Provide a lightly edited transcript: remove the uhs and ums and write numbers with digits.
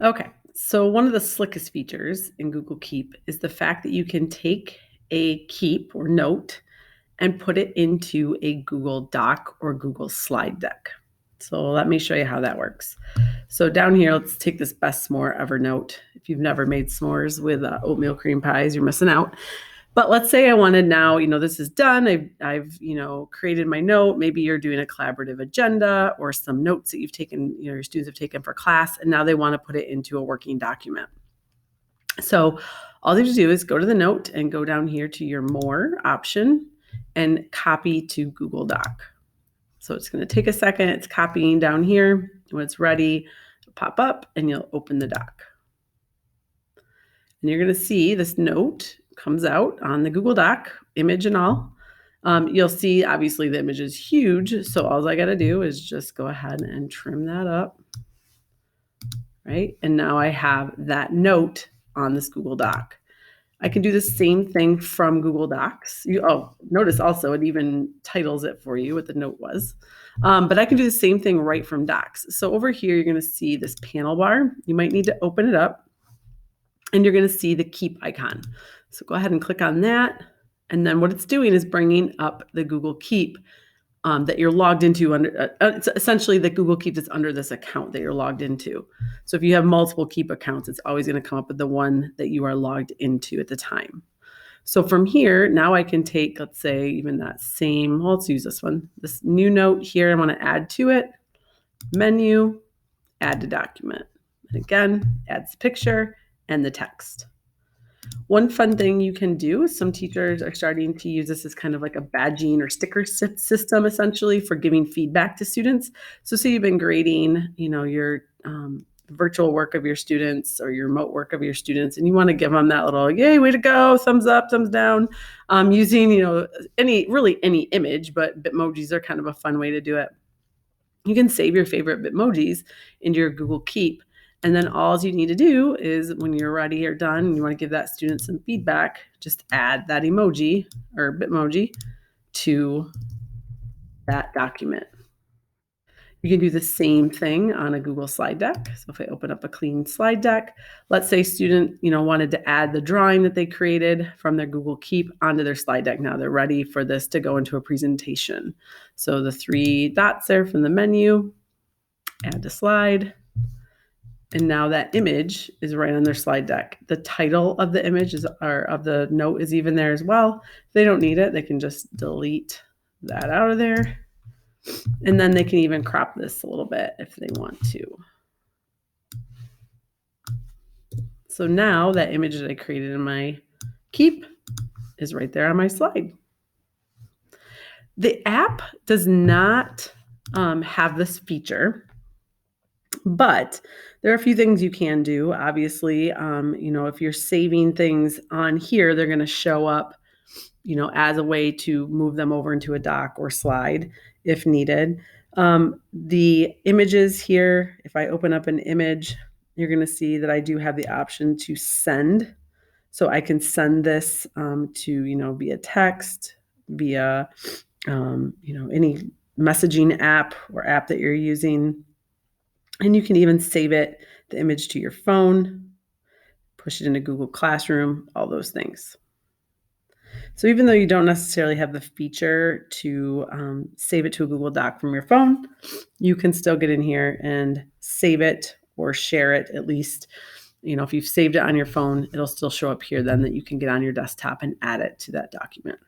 Okay, so one of the slickest features in Google Keep is the fact that you can take a keep or note and put it into a Google Doc or Google Slide deck. So let me show you how that works. So down here, let's take this best s'more ever note. If you've never made s'mores with oatmeal cream pies, you're missing out. But let's say I wanted now, this is done. I've created my note. Maybe you're doing a collaborative agenda or some notes that you've taken, your students have taken for class, and now they want to put it into a working document. So all you have to do is go to the note and go down here to your More option and copy to Google Doc. So it's going to take a second. It's copying down here. When it's ready, it'll pop up and you'll open the doc. And you're going to see this note comes out on the Google Doc, image and all. You'll see, obviously, the image is huge. So all I got to do is just go ahead and trim that up. Right? And now I have that note on this Google Doc. I can do the same thing from Google Docs. Notice also it even titles it for you what the note was. But I can do the same thing right from Docs. So over here, you're going to see this panel bar. You might need to open it up, and you're going to see the keep icon. So go ahead and click on that. And then what it's doing is bringing up the Google Keep that you're logged into under. It's essentially the Google Keep that's under this account that you're logged into. So if you have multiple Keep accounts, it's always going to come up with the one that you are logged into at the time. So from here, now I can take, let's say, even that same, let's use this one, this new note here. I want to add to it, menu, add to document. And again, adds the picture and the text. One fun thing you can do, some teachers are starting to use this as kind of like a badging or sticker system, essentially, for giving feedback to students. So say you've been grading, your virtual work of your students or your remote work of your students, and you want to give them that little, yay, way to go, thumbs up, thumbs down, using, any image, but Bitmojis are kind of a fun way to do it. You can save your favorite Bitmojis into your Google Keep. And then all you need to do is when you're ready or done and you want to give that student some feedback, just add that emoji or Bitmoji to that document. You can do the same thing on a Google slide deck. So if I open up a clean slide deck, let's say student, wanted to add the drawing that they created from their Google Keep onto their slide deck. Now they're ready for this to go into a presentation. So the 3 dots there from the menu, add to slide. And now that image is right on their slide deck. The title of the image of the note is even there as well. If they don't need it, they can just delete that out of there. And then they can even crop this a little bit if they want to. So now that image that I created in my Keep is right there on my slide. The app does not have this feature, but there are a few things you can do. Obviously, if you're saving things on here, they're going to show up, as a way to move them over into a doc or slide if needed. The images here, if I open up an image, you're going to see that I do have the option to send. So I can send this to, via text, via, any messaging app or app that you're using. And you can even save the image to your phone, push it into Google Classroom, all those things. So even though you don't necessarily have the feature to save it to a Google Doc from your phone, you can still get in here and save it or share it at least. If you've saved it on your phone, it'll still show up here then that you can get on your desktop and add it to that document.